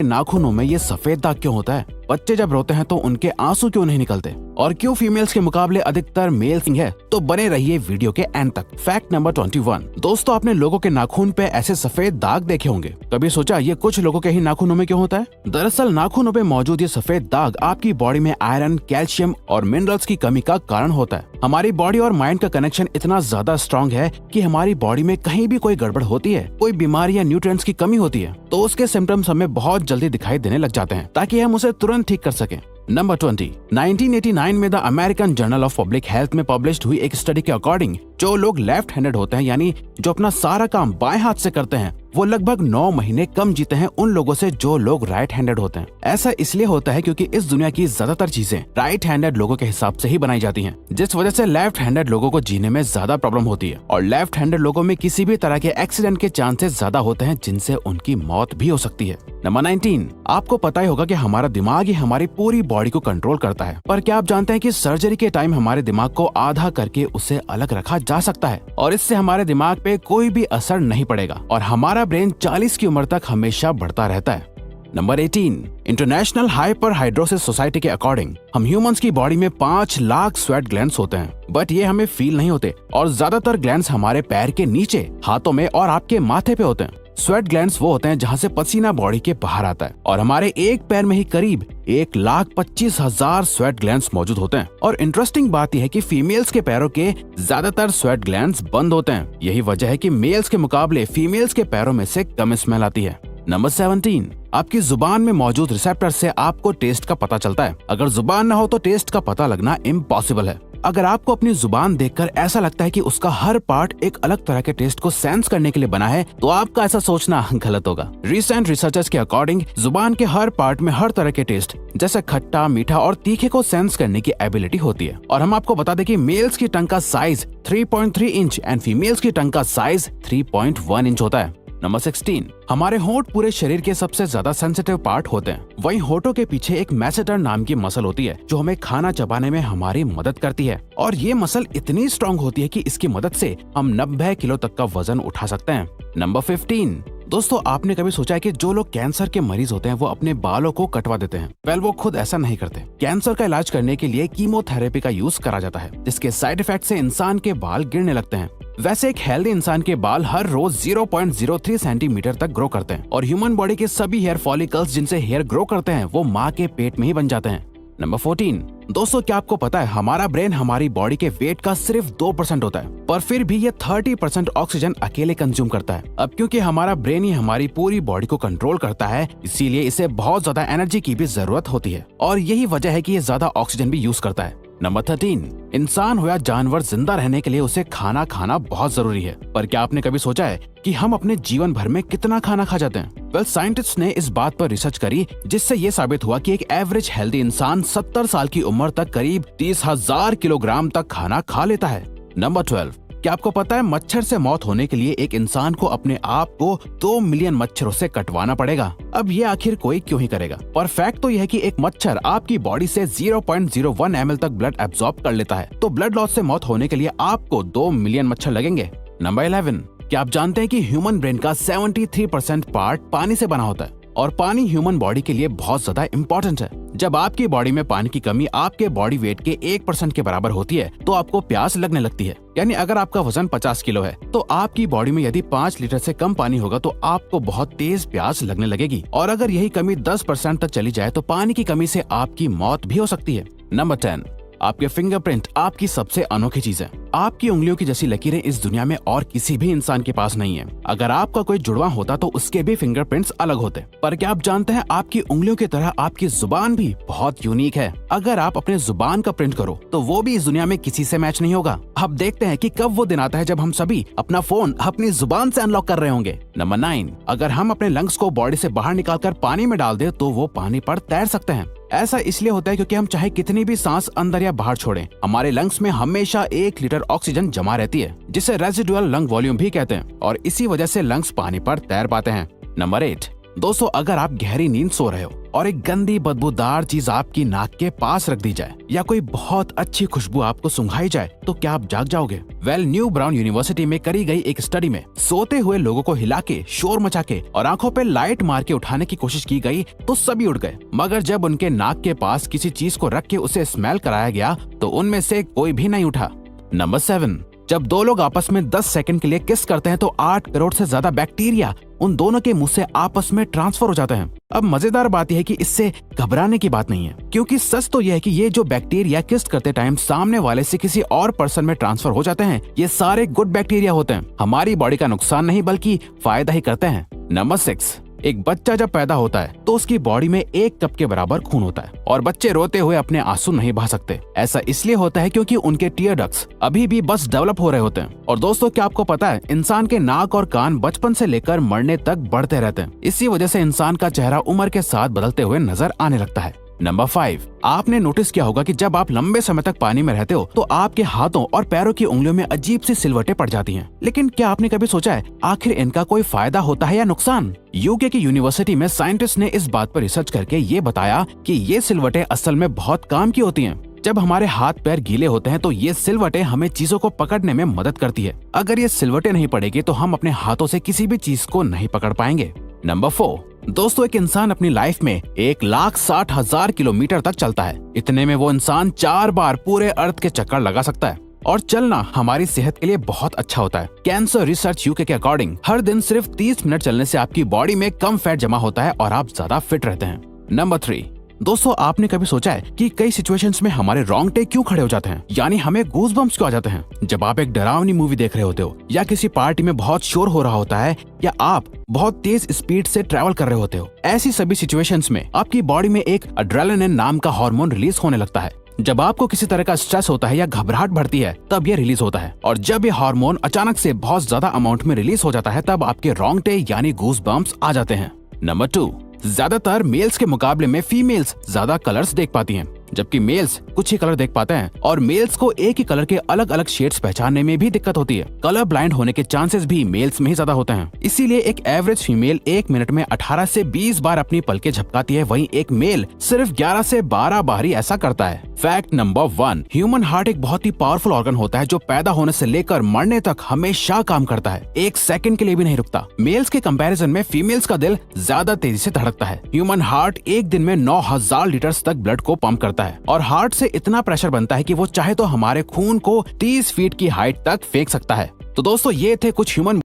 नाखूनों में ये सफेद दाग क्यों होता है? बच्चे जब रोते हैं तो उनके आंसू क्यों नहीं निकलते? और क्यों फीमेल्स के मुकाबले अधिकतर मेल है? तो बने रहिए वीडियो के एंड तक। Fact number 21। दोस्तों, आपने लोगों के नाखून पे ऐसे सफेद दाग देखे होंगे। कभी सोचा ये कुछ लोगों के ही नाखूनों में क्यों होता है? दरअसल नाखूनों पे मौजूद ये सफेद दाग आपकी बॉडी में आयरन, कैल्शियम और मिनरल्स की कमी का कारण होता है। हमारी बॉडी और माइंड का कनेक्शन इतना ज्यादा स्ट्रॉन्ग है कि हमारी बॉडी में कहीं भी कोई गड़बड़ होती है, कोई बीमारी या न्यूट्रिएंट्स की कमी होती है, तो उसके सिम्टम्स हमें बहुत जल्दी दिखाई देने लग जाते हैं, ताकि हम उसे तुरंत ठीक कर सकें। नंबर 20। 1989 में the American journal of public health में पब्लिश हुई एक स्टडी के अकॉर्डिंग जो लोग लेफ्ट हैंडेड होते हैं, यानी जो अपना सारा काम बाएं हाथ से करते हैं, वो लगभग 9 महीने कम जीते हैं उन लोगों से जो लोग राइट हैंडेड होते हैं। ऐसा इसलिए होता है क्योंकि इस दुनिया की ज्यादातर चीजें राइट हैंडेड लोगों के हिसाब से ही बनाई जाती हैं, जिस वजह से लेफ्ट हैंडेड लोगों को जीने में ज्यादा प्रॉब्लम होती है। और लेफ्ट हैंडेड लोगों में किसी भी तरह के एक्सीडेंट के चांसेस ज्यादा होते हैं, जिनसे उनकी मौत भी हो सकती है। नंबर 19। आपको पता ही होगा कि हमारा दिमाग ही हमारी पूरी बॉडी को कंट्रोल करता है, पर क्या आप जानते हैं कि सर्जरी के टाइम हमारे दिमाग को आधा करके उसे अलग रखा जा सकता है और इससे हमारे दिमाग पे कोई भी असर नहीं पड़ेगा और हमारा ब्रेन 40 की उम्र तक हमेशा बढ़ता रहता है। नंबर 18। इंटरनेशनल हाइपरहाइड्रोसिस सोसाइटी के अकॉर्डिंग हम ह्यूमंस की बॉडी में 5 लाख स्वेट ग्लैंड्स होते हैं, बट ये हमें फील नहीं होते और ज्यादातर ग्लैंड्स हमारे पैर के नीचे, हाथों में और आपके माथे पे होते हैं। स्वेट ग्लैंड्स वो होते हैं जहाँ से पसीना बॉडी के बाहर आता है और हमारे एक पैर में ही करीब 1,25,000 स्वेट ग्लैंड्स मौजूद होते हैं। और इंटरेस्टिंग बात यह है कि फीमेल्स के पैरों के ज्यादातर स्वेट ग्लैंड्स बंद होते हैं। यही वजह है कि मेल्स के मुकाबले फीमेल्स के पैरों में से कम स्मेल आती है। नंबर 17। आपकी जुबान में मौजूद रिसेप्टर से आपको टेस्ट का पता चलता है। अगर जुबान न हो तो टेस्ट का पता लगना इम्पॉसिबल है। अगर आपको अपनी जुबान देखकर ऐसा लगता है कि उसका हर पार्ट एक अलग तरह के टेस्ट को सेंस करने के लिए बना है, तो आपका ऐसा सोचना गलत होगा। रिसेंट रिसर्चर्स के अकॉर्डिंग जुबान के हर पार्ट में हर तरह के टेस्ट जैसे खट्टा, मीठा और तीखे को सेंस करने की एबिलिटी होती है। और हम आपको बता दें कि मेल्स की टंग का साइज 3.3 इंच एंड फीमेल्स की टंग का साइज 3.1 इंच होता है। नंबर 16। हमारे होंठ पूरे शरीर के सबसे ज्यादा सेंसिटिव पार्ट होते हैं। वहीं होठों के पीछे एक मैसेटर नाम की मसल होती है जो हमें खाना चबाने में हमारी मदद करती है और ये मसल इतनी स्ट्रॉन्ग होती है कि इसकी मदद से हम 90 किलो तक का वजन उठा सकते हैं। नंबर 15। दोस्तों, आपने कभी सोचा है कि जो लोग कैंसर के मरीज होते हैं वो अपने बालों को कटवा देते हैं? वेल, वो खुद ऐसा नहीं करते। कैंसर का इलाज करने के लिए कीमोथेरेपी का यूज करा जाता है, जिसके साइड इफेक्ट से इंसान के बाल गिरने लगते हैं। वैसे एक हेल्दी इंसान के बाल हर रोज 0.03 सेंटीमीटर तक ग्रो करते हैं और ह्यूमन बॉडी के सभी हेयर फॉलिकल्स जिनसे हेयर ग्रो करते हैं वो माँ के पेट में ही बन जाते हैं। नंबर 14। दोस्तों, क्या आपको पता है हमारा ब्रेन हमारी बॉडी के वेट का सिर्फ 2% होता है, पर फिर भी ये 30% ऑक्सीजन अकेले कंज्यूम करता है। अब क्योंकि हमारा ब्रेन ही हमारी पूरी बॉडी को कंट्रोल करता है, इसीलिए इसे बहुत ज्यादा एनर्जी की भी जरूरत होती है और यही वजह है कि ये ज्यादा ऑक्सीजन भी यूज करता है। नंबर 13। इंसान हो या जानवर, जिंदा रहने के लिए उसे खाना खाना बहुत जरूरी है, पर क्या आपने कभी सोचा है कि हम अपने जीवन भर में कितना खाना खा जाते हैं? वेल, साइंटिस्ट ने इस बात पर रिसर्च करी जिससे ये साबित हुआ कि एक एवरेज हेल्दी इंसान 70 साल की उम्र तक करीब 30,000 किलोग्राम तक खाना खा लेता है। नंबर 12। क्या आपको पता है मच्छर से मौत होने के लिए एक इंसान को अपने आप को 2 मिलियन मच्छरों से कटवाना पड़ेगा? अब ये आखिर कोई क्यों ही करेगा? पर फैक्ट तो यह है कि एक मच्छर आपकी बॉडी से 0.01 ml तक ब्लड एब्जॉर्ब कर लेता है, तो ब्लड लॉस से मौत होने के लिए आपको 2 मिलियन मच्छर लगेंगे। नंबर 11। क्या आप जानते हैं कि ह्यूमन ब्रेन का 73% पार्ट पानी से बना होता है और पानी ह्यूमन बॉडी के लिए बहुत ज्यादा इम्पोर्टेंट है। जब आपकी बॉडी में पानी की कमी आपके बॉडी वेट के 1% के बराबर होती है तो आपको प्यास लगने लगती है। यानी अगर आपका वजन 50 किलो है तो आपकी बॉडी में यदि 5 लीटर से कम पानी होगा तो आपको बहुत तेज प्यास लगने लगेगी और अगर यही कमी 10% तक चली जाए तो पानी की कमी से आपकी मौत भी हो सकती है। नंबर 10। आपके फिंगरप्रिंट आपकी सबसे अनोखी चीज है। आपकी उंगलियों की जैसी लकीरें इस दुनिया में और किसी भी इंसान के पास नहीं है। अगर आपका कोई जुड़वा होता तो उसके भी फिंगरप्रिंट्स अलग होते। पर क्या आप जानते हैं आपकी उंगलियों की तरह आपकी जुबान भी बहुत यूनिक है। अगर आप अपने जुबान का प्रिंट करो तो वो भी इस दुनिया में किसी से मैच नहीं होगा। अब देखते हैं कि कब वो दिन आता है जब हम सभी अपना फोन अपनी जुबान से अनलॉक कर रहे होंगे। नंबर 9। अगर हम अपने लंग्स को बॉडी से बाहर निकालकर पानी में डाल दे तो वो पानी पर तैर सकते हैं। ऐसा इसलिए होता है क्योंकि हम चाहे कितनी भी सांस अंदर या बाहर छोड़ें, हमारे लंग्स में हमेशा 1 लीटर ऑक्सीजन जमा रहती है, जिसे रेजिडुअल लंग वॉल्यूम भी कहते हैं और इसी वजह से लंग्स पानी पर तैर पाते हैं। नंबर 8। दोस्तों अगर आप गहरी नींद सो रहे हो और एक गंदी बदबूदार चीज आपकी नाक के पास रख दी जाए या कोई बहुत अच्छी खुशबू आपको सुंघाई जाए तो क्या आप जाग जाओगे? न्यू ब्राउन यूनिवर्सिटी में करी गई एक स्टडी में सोते हुए लोगों को हिला के, शोर मचा के और आंखों पे लाइट मार के उठाने की कोशिश की गई तो सभी उठ गए, मगर जब उनके नाक के पास किसी चीज को रख के उसे स्मेल कराया गया तो उनमें से कोई भी नहीं उठा। नंबर 7, जब दो लोग आपस में 10 सेकंड के लिए किस करते हैं तो 8 करोड़ से ज्यादा बैक्टीरिया उन दोनों के मुंह से आपस में ट्रांसफर हो जाते हैं। अब मजेदार बात यह है कि इससे घबराने की बात नहीं है, क्योंकि सच तो यह है कि ये जो बैक्टीरिया किस करते टाइम सामने वाले से किसी और पर्सन में ट्रांसफर हो जाते हैं, ये सारे गुड बैक्टीरिया होते हैं, हमारी बॉडी का नुकसान नहीं बल्कि फायदा ही करते हैं। नंबर 6, एक बच्चा जब पैदा होता है तो उसकी बॉडी में 1 कप के बराबर खून होता है और बच्चे रोते हुए अपने आंसू नहीं बहा सकते। ऐसा इसलिए होता है क्योंकि उनके टीयर डक्ट्स अभी भी बस डेवलप हो रहे होते हैं। और दोस्तों क्या आपको पता है, इंसान के नाक और कान बचपन से लेकर मरने तक बढ़ते रहते हैं। इसी वजह से इंसान का चेहरा उम्र के साथ बदलते हुए नजर आने लगता है। नंबर 5, आपने नोटिस किया होगा कि जब आप लंबे समय तक पानी में रहते हो तो आपके हाथों और पैरों की उंगलियों में अजीब सी सिलवटें पड़ जाती हैं। लेकिन क्या आपने कभी सोचा है आखिर इनका कोई फायदा होता है या नुकसान? यूके की यूनिवर्सिटी में साइंटिस्ट ने इस बात पर रिसर्च करके ये बताया कि ये सिलवटें असल में बहुत काम की होती हैं। जब हमारे हाथ पैर गीले होते हैं तो ये सिलवटें हमें चीजों को पकड़ने में मदद करती है। अगर ये सिलवटें नहीं पड़ेगी तो हम अपने हाथों से किसी भी चीज को नहीं पकड़ पाएंगे। नंबर 4, दोस्तों एक इंसान अपनी लाइफ में 1,60,000 किलोमीटर तक चलता है। इतने में वो इंसान 4 बार पूरे अर्थ के चक्कर लगा सकता है। और चलना हमारी सेहत के लिए बहुत अच्छा होता है। कैंसर रिसर्च यूके के अकॉर्डिंग हर दिन सिर्फ 30 मिनट चलने से आपकी बॉडी में कम फैट जमा होता है और आप ज्यादा फिट रहते हैं। नंबर 3, दोस्तों आपने कभी सोचा है कि कई सिचुएशंस में हमारे रोंगटे क्यों खड़े हो जाते हैं, यानी हमें गूज़बम्प्स क्यों आ जाते हैं? जब आप एक डरावनी मूवी देख रहे होते हो या किसी पार्टी में बहुत शोर हो रहा होता है या आप बहुत तेज स्पीड से ट्रैवल कर रहे होते हो, ऐसी सभी सिचुएशंस में आपकी बॉडी में एक एड्रेनालिन नाम का हार्मोन रिलीज होने लगता है। जब आपको किसी तरह का स्ट्रेस होता है या घबराहट बढ़ती है तब ये रिलीज होता है, और जब ये हार्मोन अचानक से बहुत ज्यादा अमाउंट में रिलीज हो जाता है तब आपके रोंगटे यानी गूज़बम्प्स आ जाते हैं। नंबर 2, ज्यादातर मेल्स के मुकाबले में फीमेल्स ज्यादा कलर्स देख पाती हैं, जबकि मेल्स कुछ ही कलर देख पाते हैं और मेल्स को एक ही कलर के अलग अलग शेड्स पहचानने में भी दिक्कत होती है। कलर ब्लाइंड होने के चांसेस भी मेल्स में ही ज्यादा होते हैं। इसीलिए एक एवरेज फीमेल 1 मिनट में 18 से 20 बार अपनी पलकें झपकाती है, वहीं एक मेल सिर्फ 11 से 12 बार ही ऐसा करता है। फैक्ट नंबर 1, ह्यूमन हार्ट एक बहुत ही पावरफुल ऑर्गन होता है जो पैदा होने से लेकर मरने तक हमेशा काम करता है, 1 सेकंड के लिए भी नहीं रुकता। मेल्स के कंपैरिजन में फीमेल्स का दिल ज्यादा तेजी से धड़कता है। ह्यूमन हार्ट एक दिन में 9,000 लीटर तक ब्लड को पंप करता है और हार्ट से इतना प्रेशर बनता है कि वो चाहे तो हमारे खून को 30 फीट की हाइट तक फेंक सकता है। तो दोस्तों ये थे कुछ ह्यूमन